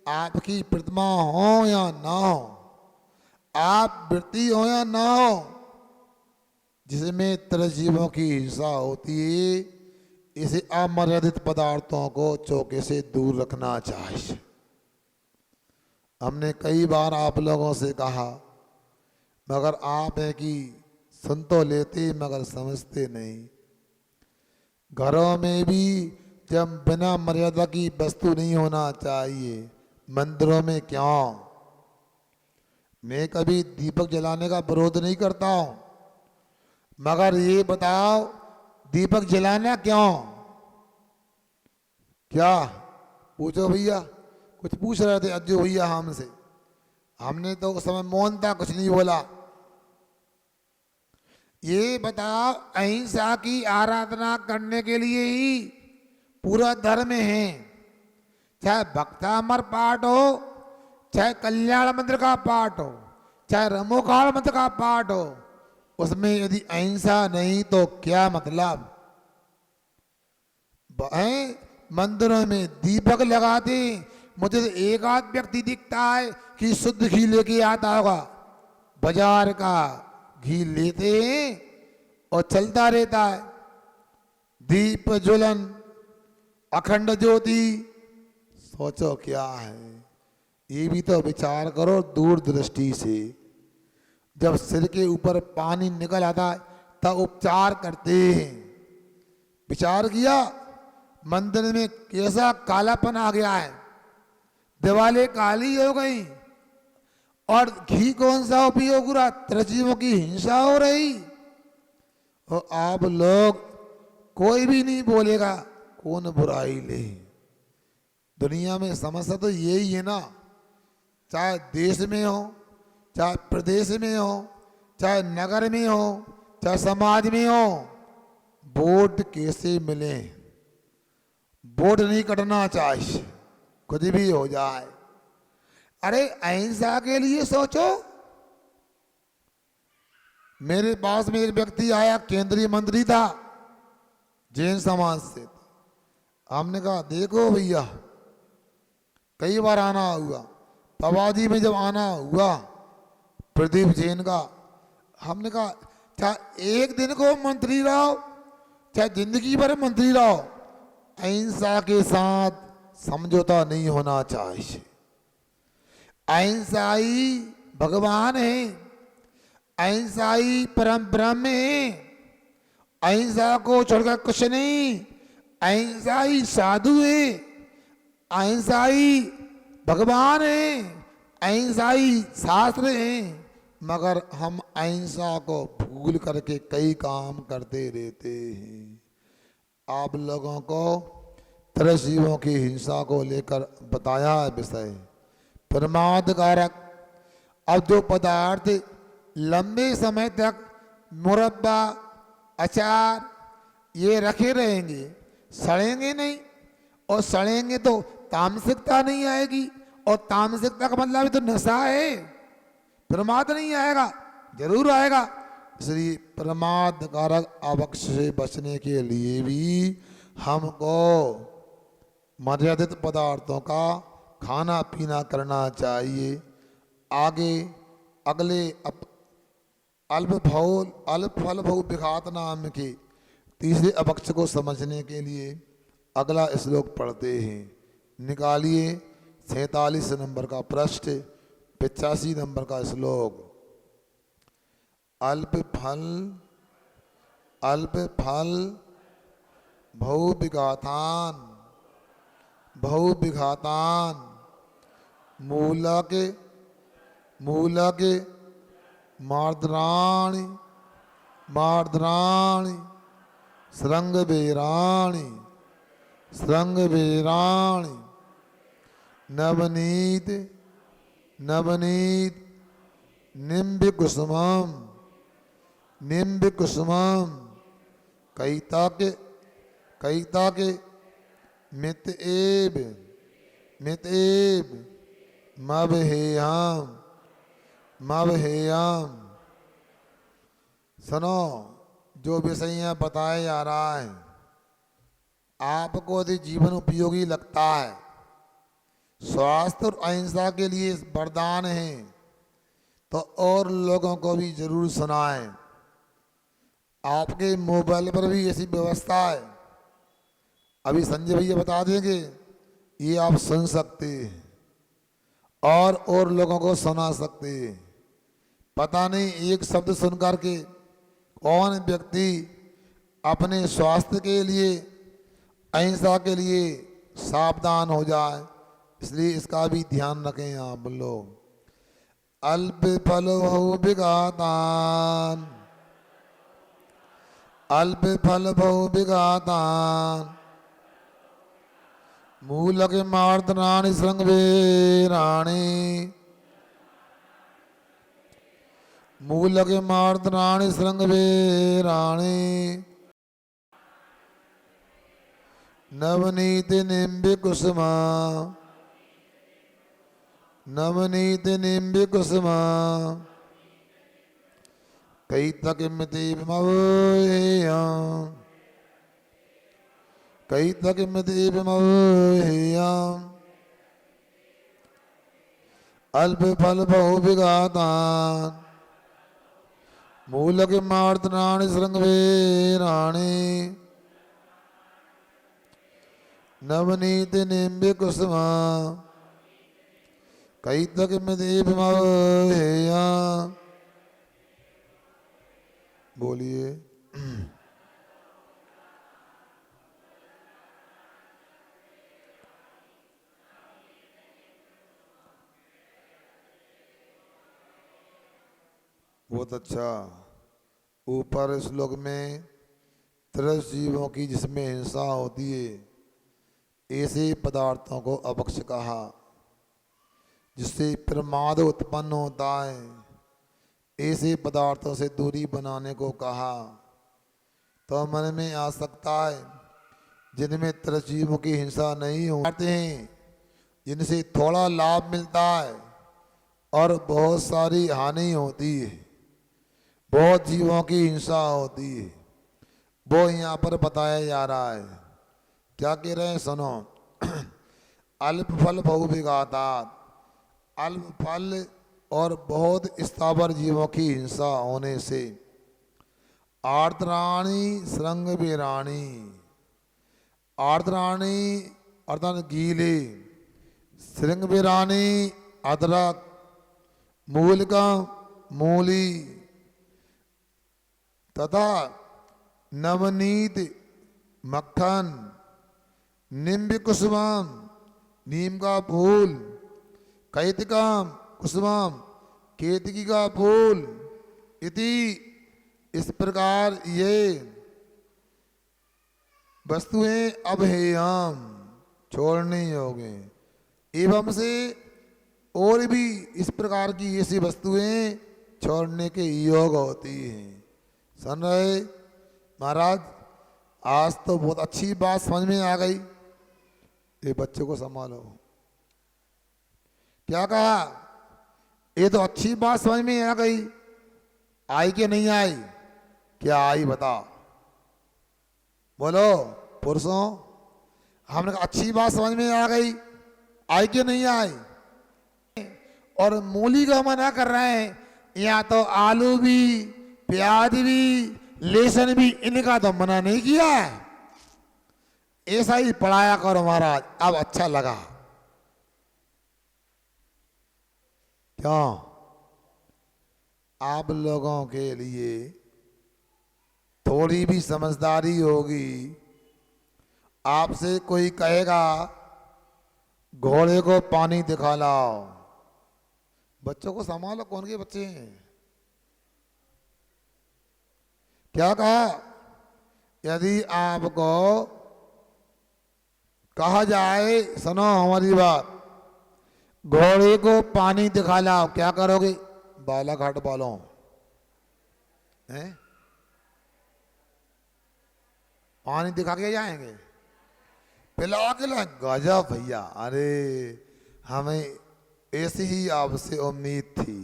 आपकी प्रतिमा हो या ना हो, आप वृत्ति हो या ना हो, जिसमें तरजीवों की हिंसा होती है, इसे अमर्यादित पदार्थों को चौके से दूर रखना चाहिए। हमने कई बार आप लोगों से कहा, मगर आप है कि सुन तो लेते मगर समझते नहीं। घरों में भी जब बिना मर्यादा की वस्तु नहीं होना चाहिए, मंदिरों में क्यों? मैं कभी दीपक जलाने का विरोध नहीं करता हूं, मगर ये बताओ दीपक जलाना क्यों? क्या पूछो भैया, कुछ पूछ रहे थे अज्जू भैया हमसे, हमने तो उस समय मौन था, कुछ नहीं बोला। ये बताओ, अहिंसा की आराधना करने के लिए ही पूरा धर्म है। चाहे भक्तामर पाठ हो, चाहे कल्याण मंत्र का पाठ हो, चाहे रमोकाल मंत्र का पाठ हो, उसमें यदि अहिंसा नहीं तो क्या मतलब? मंदिरों में दीपक लगाते, मुझे तो एक आध व्यक्ति दिखता है कि शुद्ध घी लेके आता होगा, बाजार का घी लेते हैं और चलता रहता है। दीप ज्वलन, अखंड ज्योति, सोचो क्या है? ये भी तो विचार करो दूरदृष्टि से। जब सिर के ऊपर पानी निकल आता है तब उपचार करते हैं। विचार किया, मंदिर में कैसा कालापन आ गया है, दीवारें काली हो गई और घी कौन सा उपयोग हो रहा? तरजीवों की हिंसा हो रही। और आप लोग, कोई भी नहीं बोलेगा, कौन बुराई ले? दुनिया में समस्या तो यही है ना, चाहे देश में हो, चाहे प्रदेश में हो, चाहे नगर में हो, चाहे समाज में हो, वोट कैसे मिले? वोट नहीं कटना चाहिए, कुछ भी हो जाए। अरे अहिंसा के लिए सोचो। मेरे पास में एक व्यक्ति आया, केंद्रीय मंत्री था, जैन समाज से। हमने कहा देखो भैया, कई बार आना हुआ, पवाजी में जब आना हुआ प्रदीप जैन का, हमने कहा चाहे एक दिन को मंत्री रहो, चाहे जिंदगी भर मंत्री रहो, अहिंसा के साथ समझौता नहीं होना चाहिए। अहिंसा ही भगवान है, अहिंसा ही परम ब्रह्म है, अहिंसा को छोड़कर कुछ नहीं, अहिंसा ही साधु है, अहिंसा ही भगवान है, अहिंसा ही शास्त्र है। मगर हम अहिंसा को भूल करके कई काम करते रहते हैं। आप लोगों को तरजीवों की हिंसा को लेकर बताया है विषय प्रमाद कारक। अब जो पदार्थ लंबे समय तक मुरब्बा, अचार ये रखे रहेंगे, सड़ेंगे नहीं, और सड़ेंगे तो तामसिकता नहीं आएगी, और तामसिकता का मतलब तो नशा है, प्रमाद नहीं आएगा, जरूर आएगा। इसलिए प्रमाद कारक अवक्ष से बचने के लिए भी हमको मर्यादित पदार्थों का खाना पीना करना चाहिए। आगे अगले अल्प फल भू विघात नाम के तीसरे अपक्ष को समझने के लिए अगला श्लोक पढ़ते हैं। निकालिए 47 नंबर का पृष्ठ, 85 नंबर का श्लोक। अल्प फल बहु विघातान मूलक मार्द्राणि श्रृंग वीराणि नवनीत निम्ब कुसुमम कैताक मित एव मवहेयम। सुनो, जो विषय यहाँ बताया जा रहा है आपको यदि जीवन उपयोगी लगता है, स्वास्थ्य और अहिंसा के लिए वरदान है, तो और लोगों को भी जरूर सुनाएं। आपके मोबाइल पर भी ऐसी व्यवस्था है, अभी संजय भैया बता देंगे, ये आप सुन सकते हैं और लोगों को सुना सकते हैं। पता नहीं एक शब्द सुनकर के कौन व्यक्ति अपने स्वास्थ्य के लिए, अहिंसा के लिए सावधान हो जाए, इसलिए इसका भी ध्यान रखें आप लोग। अल्प फल बहु विघातान मूलक मार्दनानि श्रृंगवीराणि नवनीत निम्ब कुसुमा कैतकिमतीमवहेयम् अल्प फल बहु विघातान मूलक मार्दनानि श्रृंगवीराणि नवनीत निम्ब कुसुमा कैतकिमतीमवहेयम्। बोलिए। बहुत अच्छा। ऊपर श्लोक में 13 जीवों की जिसमें हिंसा होती है, ऐसे पदार्थों को अपक्ष कहा, जिससे प्रमाद उत्पन्न होता है, ऐसे पदार्थों से दूरी बनाने को कहा। तो मन में आ सकता है जिनमें 13 जीवों की हिंसा नहीं होते हैं, जिनसे थोड़ा लाभ मिलता है और बहुत सारी हानि होती है, बहुत जीवों की हिंसा होती है, वो यहाँ पर बताया जा रहा है। क्या कह रहे हैं सुनो। अल्प फल बहु विघातात्, अल्प फल और बहुत स्थावर जीवों की हिंसा होने से, आर्द्राणि श्रृंगवीराणि, आर्द्राणि अर्थात गीले, श्रृंगवीराणि अदरक, मूलिका मूली, तथा नवनीत मक्खन, निम्ब कुसुमम नीम का फूल, कैतिकम कुसुमम केतकी का फूल, इति इस प्रकार ये वस्तुएं अभेयम छोड़ने योग्य, एवं से और भी इस प्रकार की ऐसी वस्तुएं छोड़ने के योग होती हैं। सुन रहे महाराज, आज तो बहुत अच्छी बात समझ में आ गई। ये बच्चे को संभालो। क्या कहा? ये तो अच्छी बात समझ में आ गई। आई कि नहीं आई? क्या आई बता, बोलो पुरुषों। हमने कहा अच्छी बात समझ में आ गई, आई कि नहीं आई? और मूली का मना कर रहे हैं, यहाँ तो आलू भी, प्याज भी, लेसन भी इनका तो मना नहीं किया है। ऐसा ही पढ़ाया करो महाराज, अब अच्छा लगा। क्यों? आप लोगों के लिए थोड़ी भी समझदारी होगी। आपसे कोई कहेगा घोड़े को पानी दिखा लाओ, बच्चों को संभालो, कौन के बच्चे हैं? क्या कहा? यदि आपको कहा जाए, सुनो हमारी बात, घोड़े को पानी दिखा लाओ, क्या करोगे? बालाघाट वालों हैं, पानी दिखा के जाएंगे, पिला के लाए? गजब भैया, अरे हमें ऐसी ही आपसे उम्मीद थी।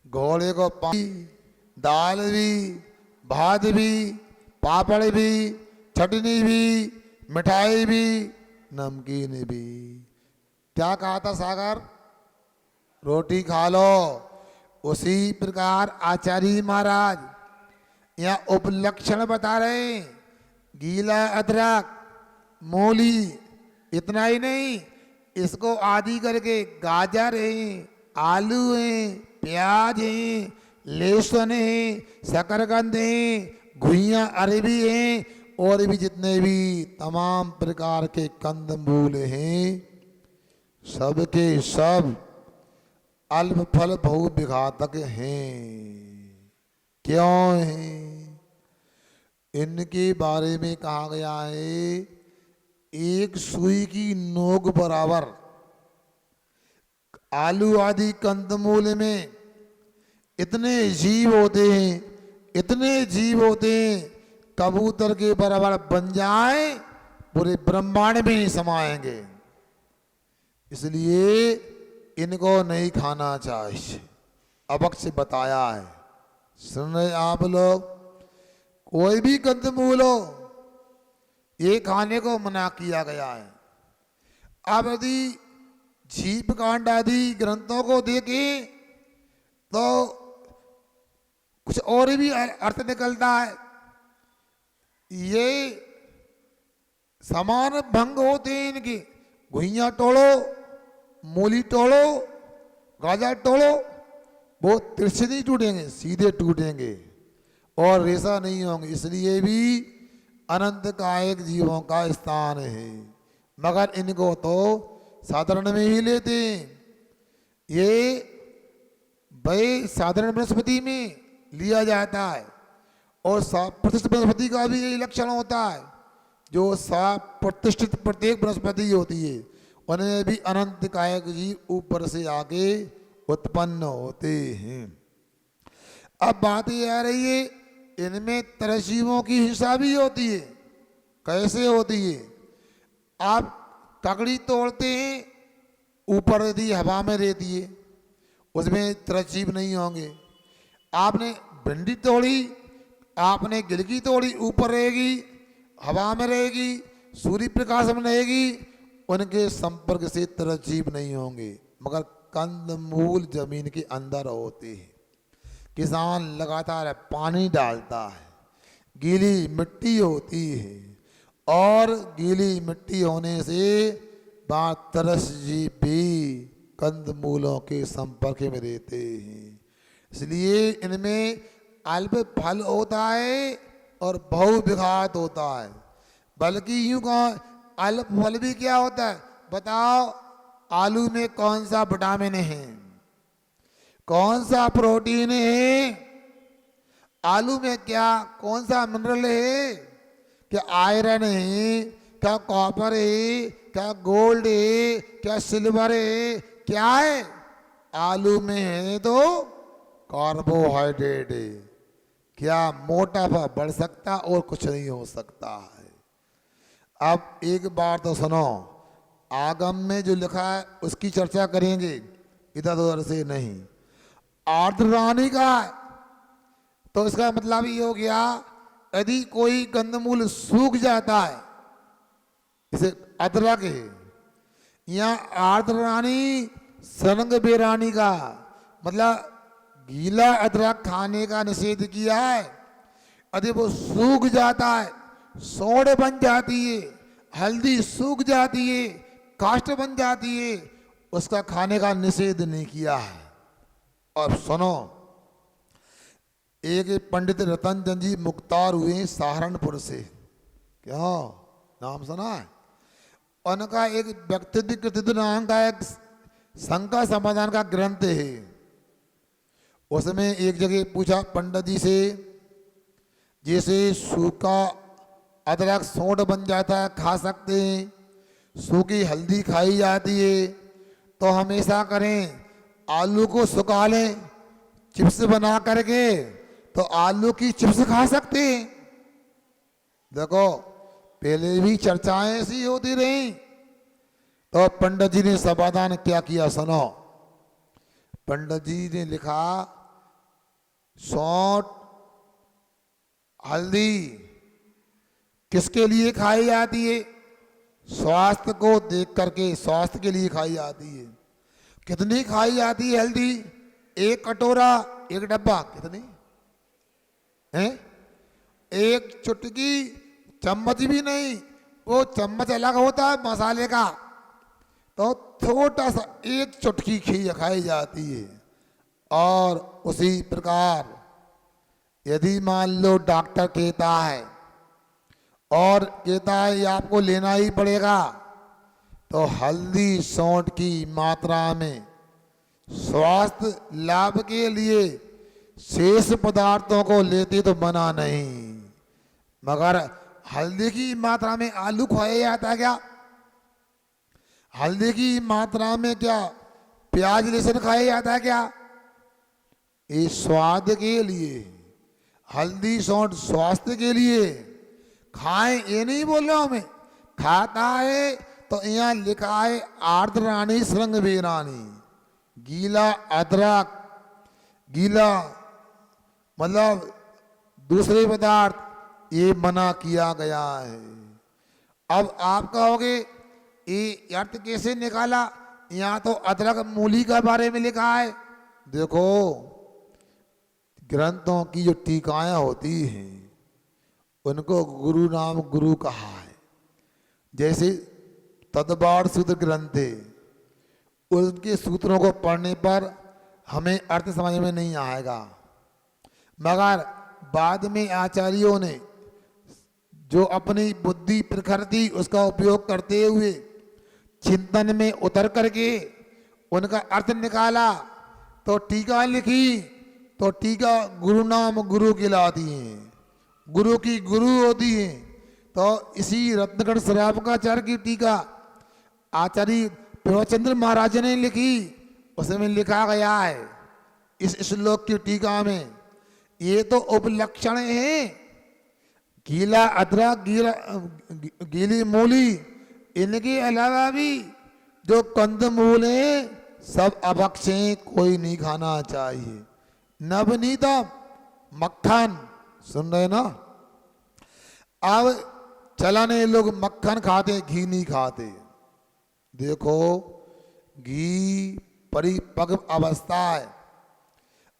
घोड़े को पानी, दाल भी, भात भी, पापड़ भी, चटनी भी, मिठाई भी, नमकीन भी। क्या कहा था सागर? रोटी खा लो। उसी प्रकार आचार्य महाराज यहाँ उपलक्षण बता रहे हैं। गीला अदरक, मूली, इतना ही नहीं, इसको आदि करके गाजर है, आलू है, प्याज है, लहसुन है, शकरकंद है, घुइयां अरबी हैं, और भी जितने भी तमाम प्रकार के कंदमूल हैं, सबके सब अल्प फल बहु विघातक हैं। क्यों हैं? इनके बारे में कहा गया है, एक सुई की नोक बराबर आलू आदि कंदमूल में इतने जीव होते हैं, इतने जीव होते हैं, कबूतर के बराबर बन जाए पूरे ब्रह्मांड में ही समाएंगे। इसलिए इनको नहीं खाना चाहिए, अबक से बताया है। सुन रहे आप लोग? कोई भी कंदमूल हो, ये खाने को मना किया गया है। अब यदि जीव कांड आदि ग्रंथों को देखें तो कुछ और भी अर्थ निकलता है। ये समान भंग होते हैं इनके। घुइयां तोड़ो, मूली तोड़ो, गाजर तोड़ो, वो तिरछे नहीं टूटेंगे, सीधे टूटेंगे और रेशा नहीं होंगे। इसलिए भी अनंत कायिक जीवों का स्थान है, मगर इनको तो साधारण में ही लेते हैं। ये भाई साधारण वनस्पति में लिया जाता है, और प्रतिष्ठित वनस्पति का भी यही लक्षण होता है। जो प्रतिष्ठित प्रत्येक वनस्पति होती है, उनमें भी अनंत कायिक जीव ऊपर से आके उत्पन्न होते हैं। अब बात यह आ रही है, इनमें तरजीवों की हिंसा भी होती है। कैसे होती है? आप ककड़ी तोड़ते हैं, ऊपर यदि हवा में रहती है, उसमें तरजीव नहीं होंगे। आपने भिंडी तोड़ी, आपने गिलकी तोड़ी, ऊपर रहेगी, हवा में रहेगी, सूर्य प्रकाश में रहेगी, उनके संपर्क से तरजीव नहीं होंगे। मगर कंदमूल जमीन के अंदर होते हैं। किसान लगातार पानी डालता है, गीली मिट्टी होती है, और गीली मिट्टी होने से तरजीव भी कंदमूलों के संपर्क में रहते हैं। इसलिए इनमें अल्प फल होता है और बहुविघात होता है। बल्कि यूं कहो, अल्प फल भी क्या होता है बताओ? आलू में कौन सा विटामिन है, कौन सा प्रोटीन है? आलू में क्या कौन सा मिनरल है? क्या आयरन है, क्या कॉपर है, क्या गोल्ड है, क्या सिल्वर है? क्या है? आलू में है तो कार्बोहाइड्रेट है। क्या मोटापा बढ़ सकता और कुछ नहीं हो सकता है। अब एक बार तो सुनो, आगम में जो लिखा है उसकी चर्चा करेंगे, इधर उधर से नहीं। आर्द्रानी का तो इसका मतलब ये हो गया, यदि कोई कंदमूल सूख जाता है, इसे अदरक है, यहाँ आर्द्रानी सरंग बेरानी का मतलब गीला अदरक खाने का निषेध किया है। यदि वो सूख जाता है, सोंड बन जाती है, हल्दी सूख जाती है, काष्ठ बन जाती है, उसका खाने का निषेध नहीं किया है। और सुनो, एक पंडित रतनचंद जी मुख्तार हुए सहारनपुर से, क्या नाम सुना है? उनका एक व्यक्तित्व कृतित्व नाम का एक शंका समाधान का ग्रंथ है। उसमें एक जगह पूछा पंडित जी से, जैसे सूखा अदरक सोंठ बन जाता है, खा सकते हैं, सूखी हल्दी खाई जाती है, तो हमेशा करें आलू को सुखा लें चिप्स बना करके, तो आलू की चिप्स खा सकते हैं। देखो पहले भी चर्चाएं ऐसी होती रही। तो पंडित जी ने समाधान क्या किया सुनो। पंडित जी ने लिखा, सौंठ हल्दी किसके लिए खाई जाती है? स्वास्थ्य को देख करके, स्वास्थ्य के लिए खाई जाती है। कितनी खाई जाती है हल्दी? एक कटोरा, एक डब्बा, कितनी है? एक चुटकी, चम्मच भी नहीं, वो चम्मच अलग होता है मसाले का, तो छोटा सा एक चुटकी खाई जाती है। और उसी प्रकार यदि मान लो डॉक्टर कहता है और कहता है ये आपको लेना ही पड़ेगा, तो हल्दी सौंठ की मात्रा में स्वास्थ्य लाभ के लिए शेष पदार्थों को लेते तो मना नहीं, मगर हल्दी की मात्रा में आलू खाया जाता है क्या? हल्दी की मात्रा में क्या प्याज लहसुन खाया जाता है क्या? ये स्वाद के लिए, हल्दी सौंठ स्वास्थ्य के लिए खाएं, ये नहीं बोल रहा हूं मैं। खाता है तो यहाँ लिखा है आर्द्राणी श्रृंग बेरानी, गीला अदरक, गीला मतलब दूसरे पदार्थ ये मना किया गया है। अब आप कहोगे ये अर्थ कैसे निकाला? यहाँ तो अदरक मूली के बारे में लिखा है। देखो ग्रंथों की जो टीकाएं होती हैं उनको गुरु नाम गुरु कहा है। जैसे तदबार सूत्र ग्रंथ है, उनके सूत्रों को पढ़ने पर हमें अर्थ समझ में नहीं आएगा, मगर बाद में आचार्यों ने जो अपनी बुद्धि प्रखर थी उसका उपयोग करते हुए चिंतन में उतर करके उनका अर्थ निकाला, तो टीका लिखी, तो टीका गुरु नाम गुरु कहलाती है, गुरु की गुरु होती है। तो इसी रत्नगढ़ श्रावकाचार्य की टीका आचार्य प्रेमचंद्र महाराज ने लिखी, उसमें लिखा गया है इस श्लोक की टीका में, ये तो उपलक्षण है, गीला अदरक, गीली मूली, इनके अलावा भी जो कंद मूल है सब अभक्ष हैं, कोई नहीं खाना चाहिए। नवनीतम मक्खन, सुन रहे ना? अब चलाने लोग मक्खन खाते, घी नहीं खाते। देखो घी परिपक्व अवस्था है,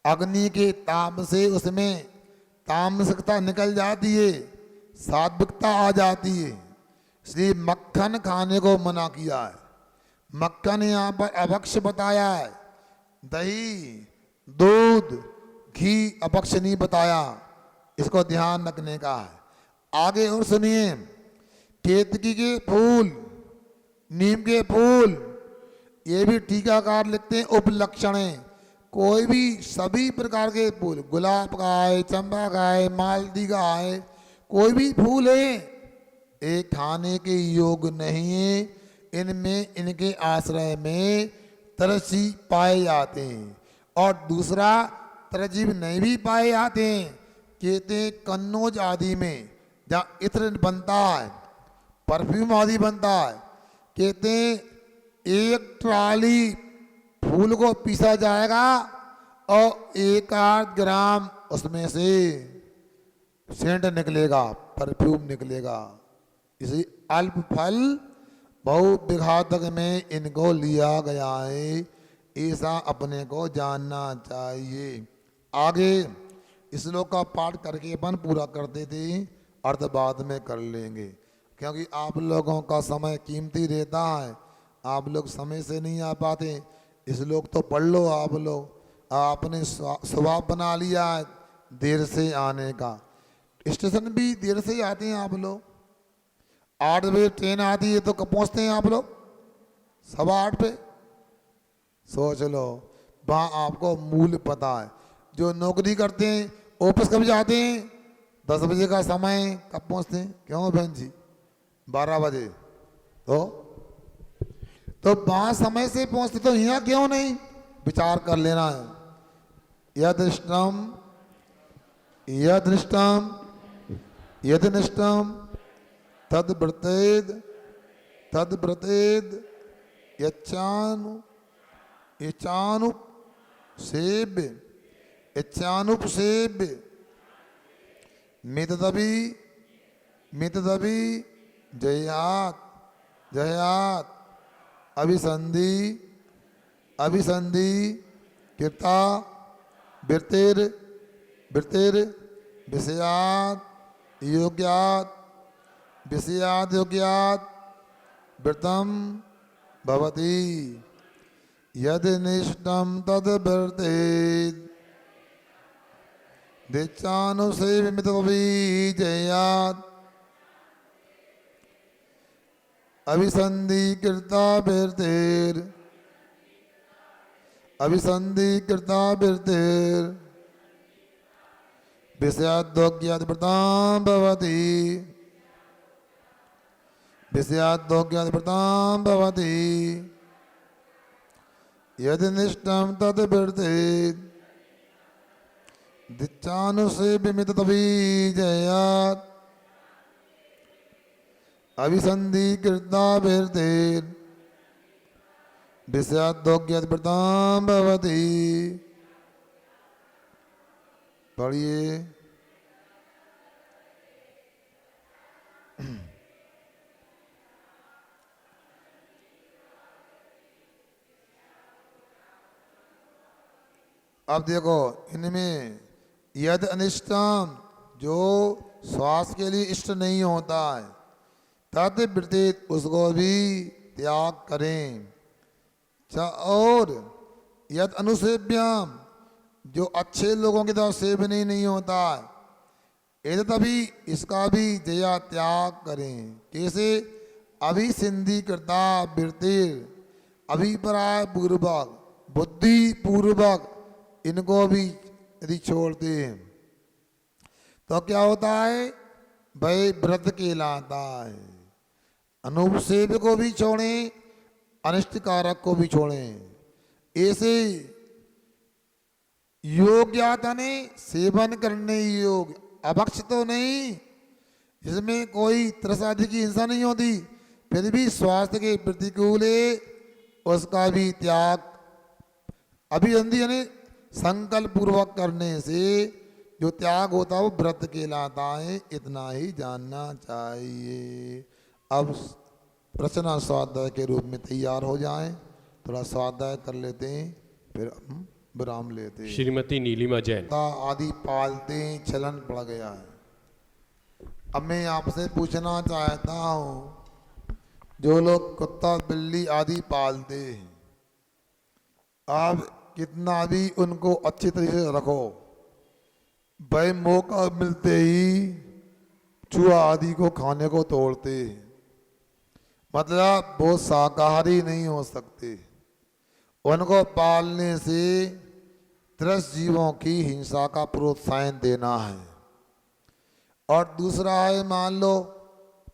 अग्नि के ताप से उसमें तामसिकता निकल जाती है, सात्विकता आ जाती है, इसलिए मक्खन खाने को मना किया है। मक्खन यहाँ पर अभक्ष बताया है, दही, दूध, घी अभक्ष नहीं बताया, इसको ध्यान रखने का है। आगे और सुनिए, केतकी के फूल, नीम के फूल, ये भी टीकाकार लिखते हैं उपलक्षण है। कोई भी सभी प्रकार के फूल, गुलाब का है, चंपा का है, मालती का है, कोई भी फूल है, ये खाने के योग नहीं है। इनमें इनके आश्रय में तरसी पाए जाते हैं, और दूसरा तरजीव नहीं भी पाए जाते हैं। कहते हैं कन्नौज आदि में जहाँ इत्र बनता है, परफ्यूम आदि बनता है, कहते हैं 1 ट्राली फूल को पीसा जाएगा और 1-8 ग्राम उसमें से सेंट निकलेगा, परफ्यूम निकलेगा। इसी अल्प फल बहु विघातक में इनको लिया गया है, ऐसा अपने को जानना चाहिए। आगे इस श्लोक का पाठ करके अपन पूरा कर देते, अर्थ बाद में कर लेंगे, क्योंकि आप लोगों का समय कीमती रहता है, आप लोग समय से नहीं आ पाते। इस श्लोक तो पढ़ लो आप लोग, आपने स्वभाव बना लिया है देर से आने का। स्टेशन भी देर से ही आते हैं आप लोग, 8 बजे ट्रेन आती है तो कब पहुँचते हैं आप लोग? 7:15 पे। सोच लो, वहाँ आपको मूल्य पता है। जो नौकरी करते हैं ऑफिस कब जाते हैं? 10 बजे का समय, कब पहुँचते हैं? क्यों बहन जी? 12 बजे। तो वहाँ समय से पहुँचते, तो यहाँ क्यों नहीं? विचार कर लेना है। यदृष्टम यदृष्टम यदनिष्टम तद्व्रतेद तद्व्रतेद इच्छानुपसेव्य मितदपि जयात अभिसंधि कृता वृत्तिर विषयात योग्यात वृत्तम भवति यद निष्ठम तद वर्तेत दिच्छानुसेव्यमितमपि जयात अभिसंधि कृता वृत्तिर विषयाद्योग्यात् वृत्तं भवति यदि निष्ठं तद् वर्तेत दिच्छानुसेव्यमितमपि जयात् अभिसंधि कृता वृत्तिर विषयाद्योग्यात् वृत्तं भवति। पढ़िए। अब देखो, इनमें यद अनिष्टम, जो श्वास के लिए इष्ट नहीं होता है, तद वृत्तित, उसको भी त्याग करें। और यद अनुसेव्यम, जो अच्छे लोगों की तरफ सेवनीय नहीं होता है, यदि तभी इसका भी जया त्याग करें। कैसे? अभिसंधि कृता वृत्तिर, अभिप्राय पूर्वक, बुद्धि पूर्वक इनको भी यदि छोड़ते हैं तो क्या होता है? भाई व्रत कहलाता है। अनुसेव्य को भी छोड़ें, अनिष्टकारक को भी छोड़ें। ऐसे योग्यता ने सेवन करने योग्य, अभक्ष तो नहीं, जिसमें कोई त्रसादि की हिंसा नहीं होती, फिर भी स्वास्थ्य के प्रतिकूल है, उसका भी त्याग। अभिसंधि यानी संकल्प पूर्वक करने से जो त्याग होता है वो व्रत कहलाता है। इतना ही जानना चाहिए। अब रचना स्वाध्याय के रूप में तैयार हो जाएं, थोड़ा स्वाध्याय कर लेते हैं, फिर हम विराम लेते हैं। श्रीमती नीलिमा जैन। आदि पालते चलन पड़ गया है। अब मैं आपसे पूछना चाहता हूँ, जो लोग कुत्ता बिल्ली आदि पालते हैं, आप कितना भी उनको अच्छी तरीके से रखो, भाई मौका मिलते ही चूहा आदि को खाने को तोड़ते हैं। मतलब वो शाकाहारी नहीं हो सकते। उनको पालने से त्रस्त जीवों की हिंसा का प्रोत्साहन देना है। और दूसरा है, मान लो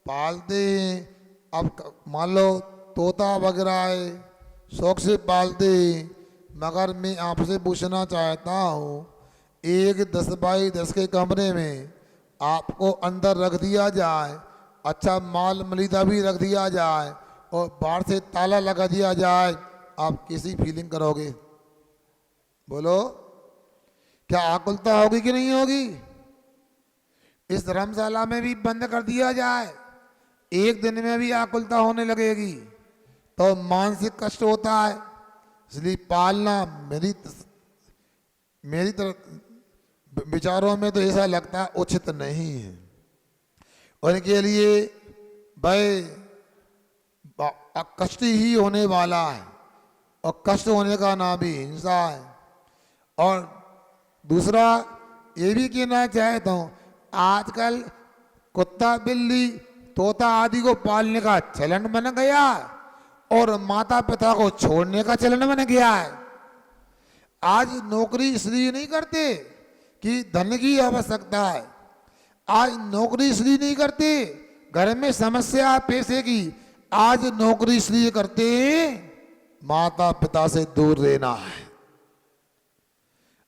पालते हैं, अब मान लो तोता वगैरह है, शौक से पालते हैं, मगर मैं आपसे पूछना चाहता हूँ, एक 10 बाई 10 के कमरे में आपको अंदर रख दिया जाए, अच्छा माल मलिदा भी रख दिया जाए और बाहर से ताला लगा दिया जाए, आप कैसी फीलिंग करोगे? बोलो, क्या आकुलता होगी कि नहीं होगी? इस धर्मशाला में भी बंद कर दिया जाए, एक दिन में भी आकुलता होने लगेगी, तो मानसिक कष्ट होता है। इसलिए पालना मेरी तरफ विचारों में तो ऐसा लगता है उचित नहीं है। और इनके लिए भाई कष्ट ही होने वाला है, और कष्ट होने का नाम भी हिंसा है। और दूसरा ये भी कहना चाहता हूँ, आजकल कुत्ता बिल्ली तोता आदि को पालने का चलन बन गया और माता पिता को छोड़ने का चलन बन गया है। आज नौकरी इसलिए नहीं करते कि धन की आवश्यकता है, आज नौकरी इसलिए नहीं करते घर में समस्या पैसे की, आज नौकरी इसलिए करते माता पिता से दूर रहना है।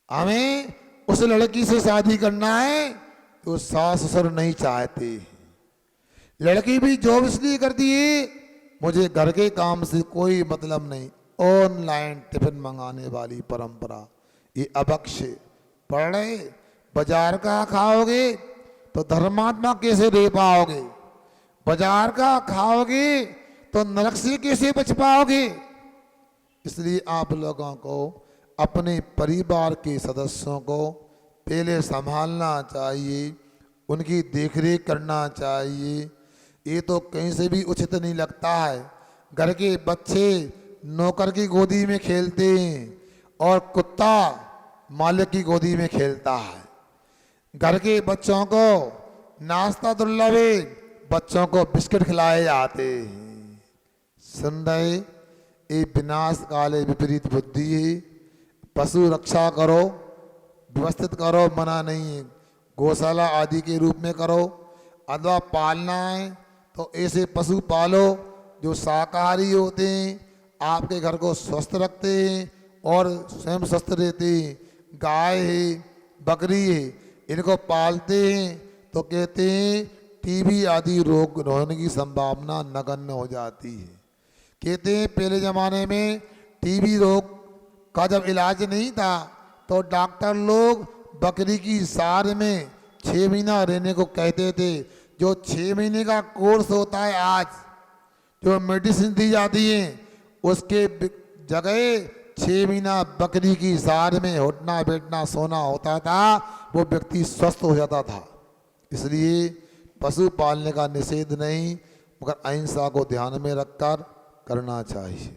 हमें उस लड़की से शादी करना है तो सास ससुर नहीं चाहते। लड़की भी जॉब इसलिए करती है, मुझे घर के काम से कोई मतलब नहीं। ऑनलाइन टिफिन मंगाने वाली परंपरा ये अभक्ष पढ़ रहे। बाजार का खाओगे तो धर्मात्मा कैसे रह पाओगे, बाजार का खाओगे तो नरक से कैसे बच पाओगे। इसलिए आप लोगों को अपने परिवार के सदस्यों को पहले संभालना चाहिए, उनकी देखरेख करना चाहिए। ये तो कहीं से भी उचित नहीं लगता है। घर के बच्चे नौकर की गोदी में खेलते हैं और कुत्ता मालिक की गोदी में खेलता है। घर के बच्चों को नाश्ता दुर्लभ है, बच्चों को बिस्किट खिलाए जाते हैं। सुन रहे, ये विनाश काले विपरीत बुद्धि है। पशु रक्षा करो, व्यवस्थित करो, मना नहीं है। गौशाला आदि के रूप में करो, अथवा पालना है तो ऐसे पशु पालो जो शाकाहारी होते हैं, आपके घर को स्वस्थ रखते हैं और स्वयं स्वस्थ रहते हैं। गाय है, बकरी है, इनको पालते हैं तो कहते हैं टीबी आदि रोग होने की संभावना नगण्य हो जाती है। कहते हैं पहले ज़माने में टीबी रोग का जब इलाज नहीं था तो डॉक्टर लोग बकरी की सार में 6 महीना रहने को कहते थे। जो 6 महीने का कोर्स होता है आज, जो मेडिसिन दी जाती है, उसके जगह 6 महीना बकरी की सार में उठना बैठना सोना होता था, वो व्यक्ति स्वस्थ हो जाता था। इसलिए पशु पालने का निषेध नहीं, मगर अहिंसा को ध्यान में रखकर करना चाहिए।